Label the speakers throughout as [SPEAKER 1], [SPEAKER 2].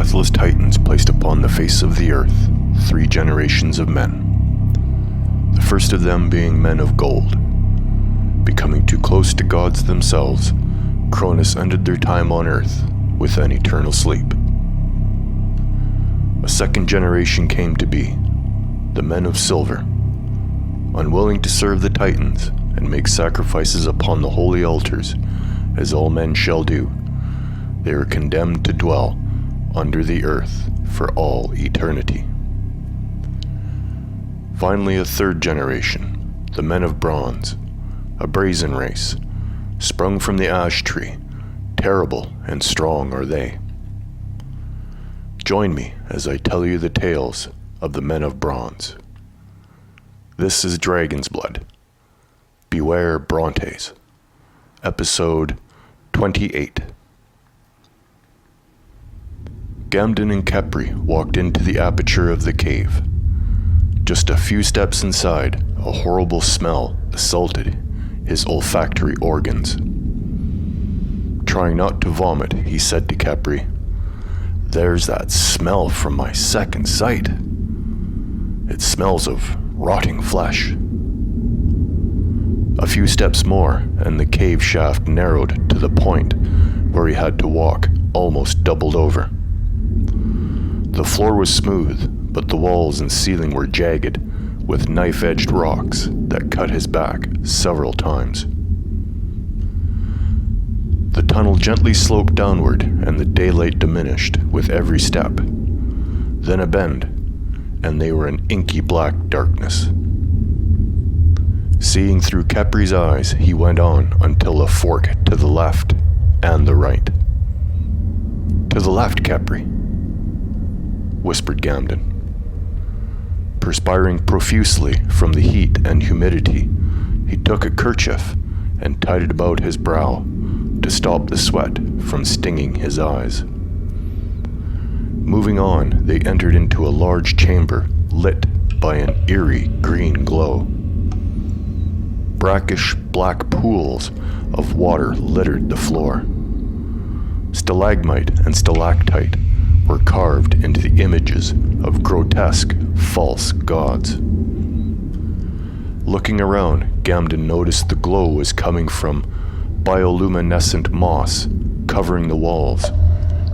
[SPEAKER 1] deathless titans placed upon the face of the earth 3 generations of men. The first of them being men of gold. Becoming too close to gods themselves, Cronus ended their time on earth with an eternal sleep. A second generation came to be, the men of silver. Unwilling to serve the titans and make sacrifices upon the holy altars, as all men shall do, they are condemned to dwell under the earth for all eternity. Finally, a third generation, the men of bronze, a brazen race, sprung from the ash tree, terrible and strong are they. Join me as I tell you the tales of the men of bronze. This is Dragon's Blood. Beware Brontes. Episode 28. Gamden and Kepri walked into the aperture of the cave. Just a few steps inside, a horrible smell assaulted his olfactory organs. Trying not to vomit, he said to Kepri, "There's that smell from my second sight. It smells of rotting flesh." A few steps more, and the cave shaft narrowed to the point where he had to walk almost doubled over. The floor was smooth, but the walls and ceiling were jagged with knife-edged rocks that cut his back several times. The tunnel gently sloped downward, and the daylight diminished with every step. Then a bend, and they were in inky black darkness. Seeing through Kepri's eyes, he went on until a fork to the left and the right. "To the left, Kepri," whispered Gamden. Perspiring profusely from the heat and humidity, he took a kerchief and tied it about his brow to stop the sweat from stinging his eyes. Moving on, they entered into a large chamber lit by an eerie green glow. Brackish black pools of water littered the floor. Stalagmite and stalactite were carved into the images of grotesque, false gods. Looking around, Gamden noticed the glow was coming from bioluminescent moss covering the walls,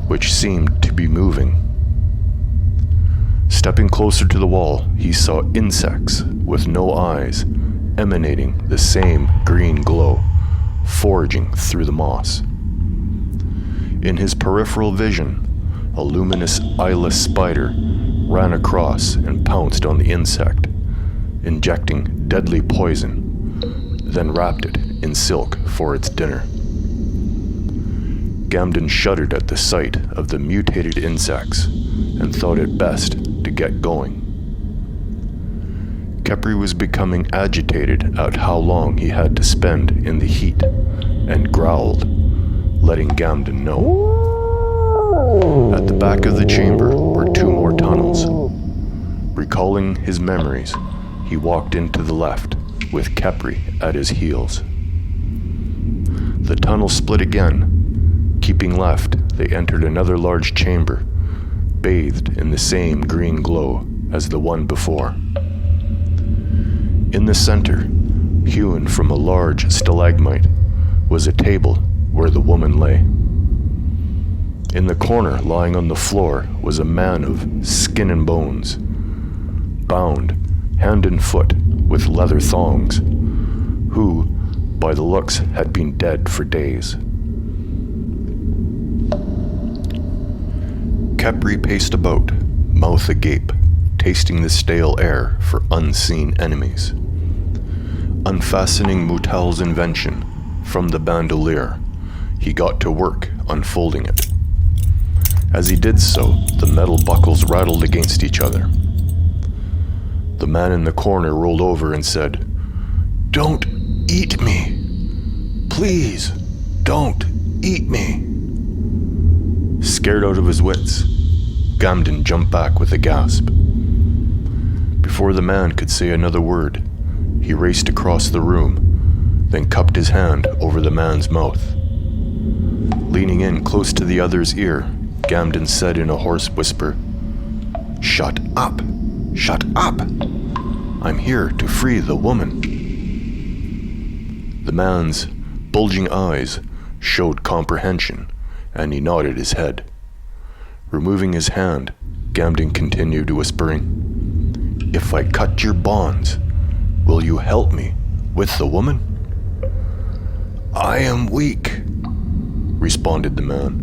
[SPEAKER 1] which seemed to be moving. Stepping closer to the wall, he saw insects with no eyes emanating the same green glow, foraging through the moss. In his peripheral vision, a luminous eyeless spider ran across and pounced on the insect, injecting deadly poison, then wrapped it in silk for its dinner. Gamden shuddered at the sight of the mutated insects and thought it best to get going. Kepri was becoming agitated at how long he had to spend in the heat and growled, letting Gamden know. At the back of the chamber were 2 more tunnels. Recalling his memories, he walked into the left, with Kepri at his heels. The tunnel split again. Keeping left, they entered another large chamber, bathed in the same green glow as the one before. In the center, hewn from a large stalagmite, was a table where the woman lay. In the corner, lying on the floor, was a man of skin and bones, bound hand and foot with leather thongs, who, by the looks, had been dead for days. Kepri paced about, mouth agape, tasting the stale air for unseen enemies. Unfastening Mutal's invention from the bandolier, he got to work unfolding it. As he did so, the metal buckles rattled against each other. The man in the corner rolled over and said, "Don't eat me. Please, don't eat me." Scared out of his wits, Gamden jumped back with a gasp. Before the man could say another word, he raced across the room, then cupped his hand over the man's mouth. Leaning in close to the other's ear, Gamden said in a hoarse whisper. "Shut up! Shut up! I'm here to free the woman." The man's bulging eyes showed comprehension, and he nodded his head. Removing his hand, Gamden continued whispering, "If I cut your bonds, will you help me with the woman?" "I am weak," responded the man.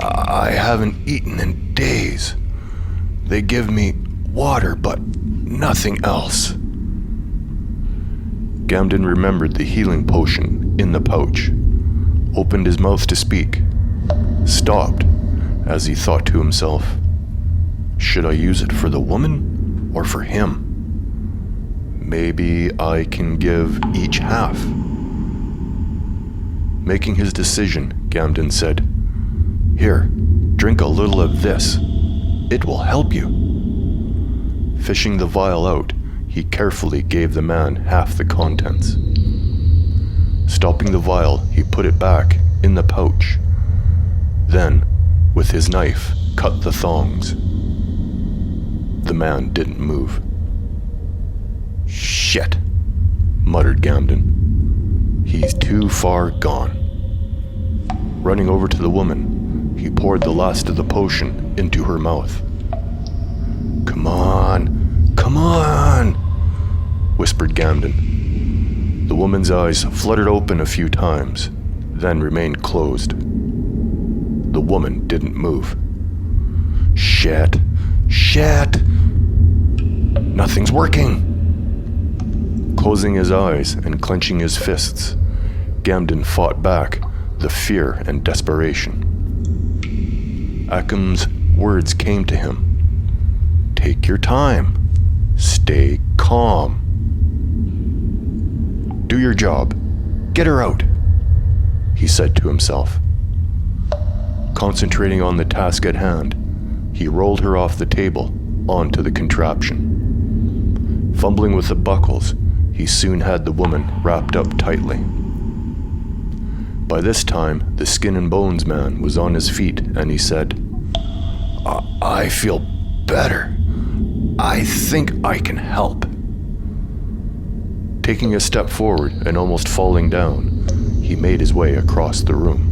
[SPEAKER 1] "I haven't eaten in days. They give me water, but nothing else." Gamden remembered the healing potion in the pouch, opened his mouth to speak, stopped as he thought to himself, "Should I use it for the woman or for him? Maybe I can give each half." Making his decision, Gamden said, "Here, drink a little of this. It will help you." Fishing the vial out, he carefully gave the man half the contents. Stopping the vial, he put it back in the pouch. Then, with his knife, cut the thongs. The man didn't move. "Shit," muttered Gamden. "He's too far gone." Running over to the woman, he poured the last of the potion into her mouth. "Come on, come on," whispered Gamden. The woman's eyes fluttered open a few times, then remained closed. The woman didn't move. "Shit, shit, nothing's working." Closing his eyes and clenching his fists, Gamden fought back the fear and desperation. Ackham's words came to him. "Take your time. Stay calm. Do your job. Get her out," he said to himself. Concentrating on the task at hand, he rolled her off the table onto the contraption. Fumbling with the buckles, he soon had the woman wrapped up tightly. By this time, the skin and bones man was on his feet, and he said, I feel better. I think I can help." Taking a step forward and almost falling down, he made his way across the room.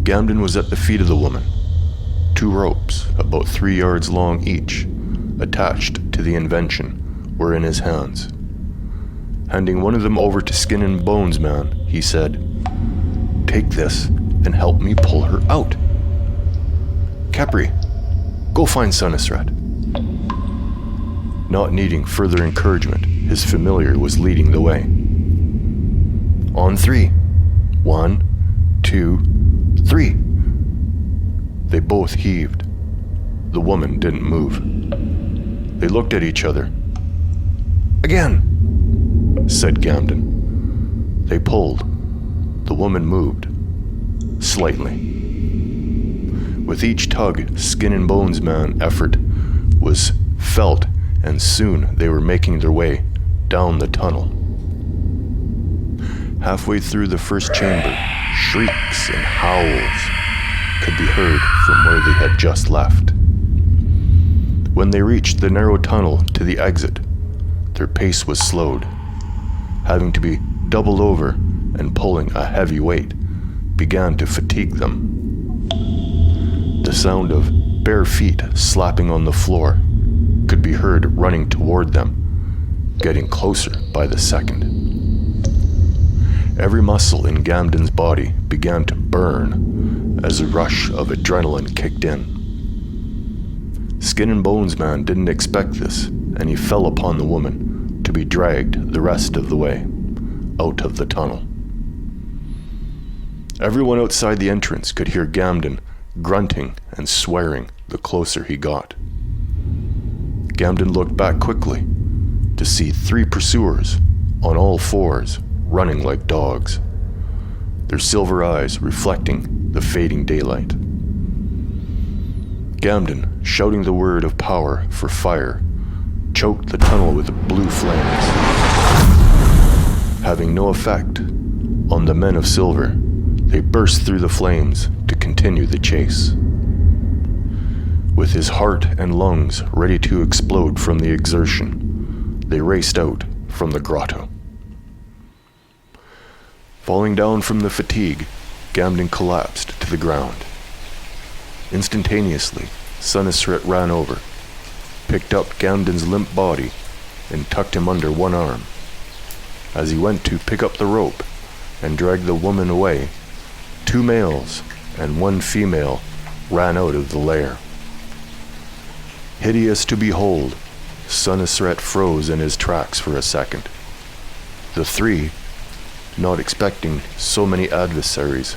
[SPEAKER 1] Gamden was at the feet of the woman. 2 ropes, about 3 yards long each, attached to the invention, were in his hands. Handing one of them over to Skin and Bones Man, he said, "Take this and help me pull her out. Capri, go find Sunisrat." Not needing further encouragement, his familiar was leading the way. "On 3. 1, 2, 3. They both heaved. The woman didn't move. They looked at each other. "Again," said Gamden. They pulled. The woman moved. Slightly. With each tug, Skin and Bones Man effort was felt, and soon they were making their way down the tunnel. Halfway through the first chamber, shrieks and howls could be heard from where they had just left. When they reached the narrow tunnel to the exit, their pace was slowed, having to be doubled over and pulling a heavy weight began to fatigue them. The sound of bare feet slapping on the floor could be heard running toward them, getting closer by the second. Every muscle in Gamden's body began to burn as a rush of adrenaline kicked in. Skin and Bones Man didn't expect this, and he fell upon the woman to be dragged the rest of the way out of the tunnel. Everyone outside the entrance could hear Gamden grunting and swearing the closer he got. Gamden looked back quickly to see 3 pursuers on all 4s running like dogs, their silver eyes reflecting the fading daylight. Gamden, shouting the word of power for fire, choked the tunnel with blue flames. Having no effect on the men of silver, they burst through the flames to continue the chase. With his heart and lungs ready to explode from the exertion, they raced out from the grotto. Falling down from the fatigue, Gamden collapsed to the ground. Instantaneously, Sunisret ran over, picked up Gamden's limp body, and tucked him under one arm. As he went to pick up the rope and drag the woman away, 2 males and 1 female ran out of the lair. Hideous to behold, Sunisret froze in his tracks for a second. The 3, not expecting so many adversaries,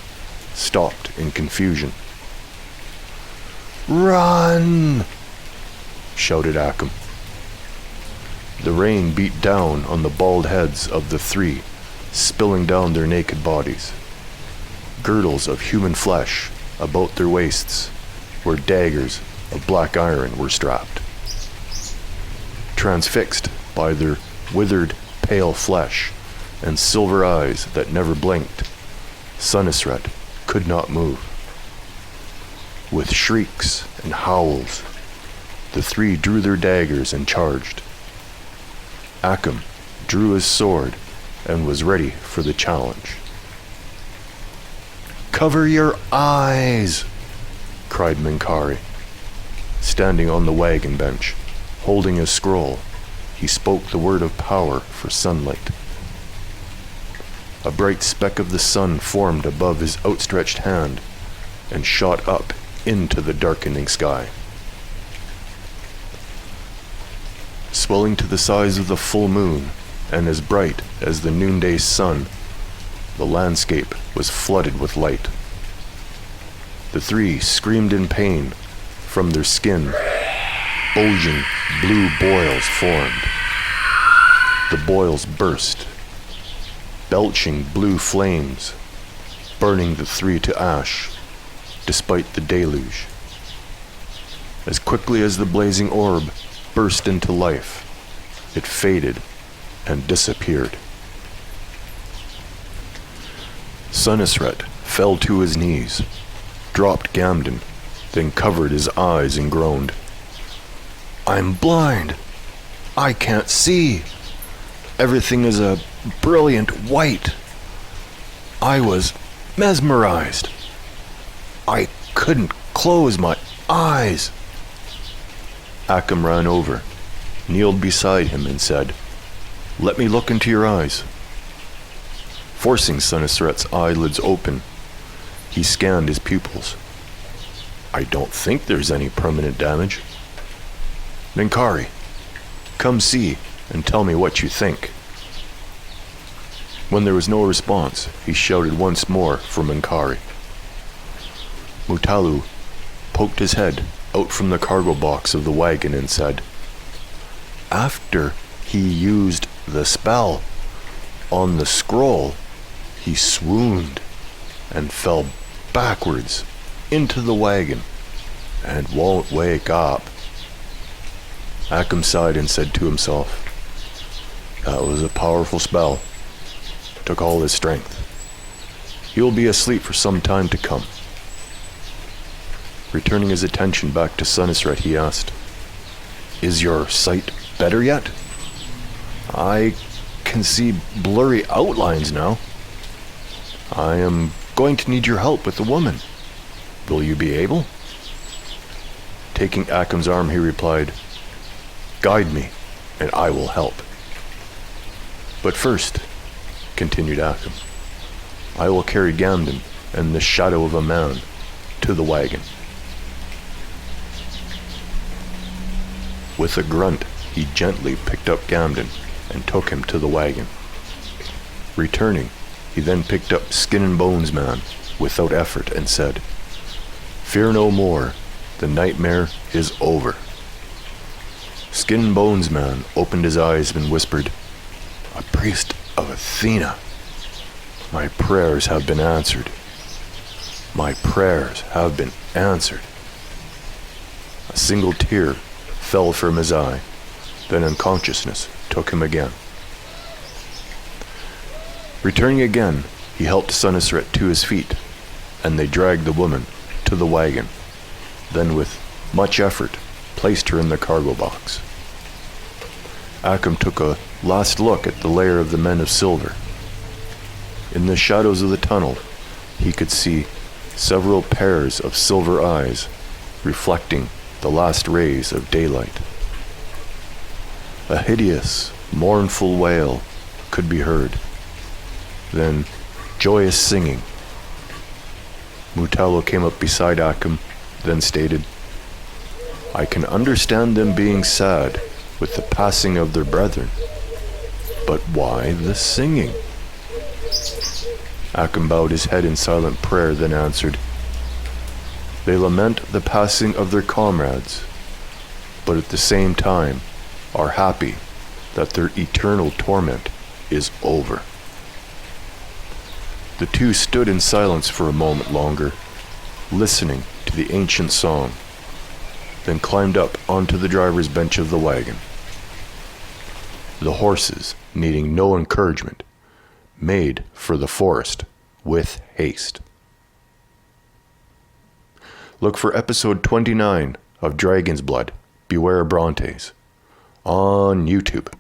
[SPEAKER 1] stopped in confusion. "Run!" shouted Akam. The rain beat down on the bald heads of the 3, spilling down their naked bodies. Girdles of human flesh about their waists, where daggers of black iron were strapped. Transfixed by their withered, pale flesh and silver eyes that never blinked, Sunisret could not move. With shrieks and howls, the 3 drew their daggers and charged. Akam drew his sword and was ready for the challenge. "Cover your eyes!" cried Minkari. Standing on the wagon bench, holding a scroll, he spoke the word of power for sunlight. A bright speck of the sun formed above his outstretched hand and shot up into the darkening sky. Swelling to the size of the full moon and as bright as the noonday sun, the landscape was flooded with light. The 3 screamed in pain. From their skin, bulging blue boils formed. The boils burst, belching blue flames, burning the 3 to ash, despite the deluge. As quickly as the blazing orb burst into life, it faded and disappeared. Sunisret fell to his knees, dropped Gamden, then covered his eyes and groaned. "I'm blind. I can't see. Everything is a brilliant white. I was mesmerized. I couldn't close my eyes." Akam ran over, kneeled beside him and said, "Let me look into your eyes." Forcing Sunisret's eyelids open, he scanned his pupils. "I don't think there's any permanent damage." "Minkari, come see and tell me what you think." When there was no response, he shouted once more for Minkari. Mutalu poked his head out from the cargo box of the wagon and said, "After he used the spell on the scroll, he swooned and fell backwards into the wagon and won't wake up." Akam sighed and said to himself, "That was a powerful spell. Took all his strength. He will be asleep for some time to come." Returning his attention back to Sunisret, he asked, "Is your sight better yet?" "I can see blurry outlines now." "I am going to need your help with the woman. Will you be able?" Taking Akam's arm, he replied, "Guide me, and I will help." "But first," continued Akam, "I will carry Gamden and the shadow of a man to the wagon." With a grunt, he gently picked up Gamden and took him to the wagon. Returning, he then picked up Skin and Bones Man without effort and said, "Fear no more, the nightmare is over." Skin and Bones Man opened his eyes and whispered, "A priest of Athena. My prayers have been answered. My prayers have been answered." A single tear fell from his eye, then unconsciousness took him again. Returning again, he helped Sunisret to his feet, and they dragged the woman to the wagon, then with much effort placed her in the cargo box. Ackham took a last look at the lair of the men of silver. In the shadows of the tunnel, he could see several pairs of silver eyes reflecting the last rays of daylight. A hideous, mournful wail could be heard, then joyous singing. Mutello came up beside Ackham, then stated, "I can understand them being sad with the passing of their brethren, but why the singing?" Ackham bowed his head in silent prayer, then answered, "They lament the passing of their comrades, but at the same time are happy that their eternal torment is over." The two stood in silence for a moment longer, listening to the ancient song, then climbed up onto the driver's bench of the wagon. The horses, needing no encouragement, made for the forest with haste. Look for episode 29 of Dragon's Blood, Beware Brontes, on YouTube.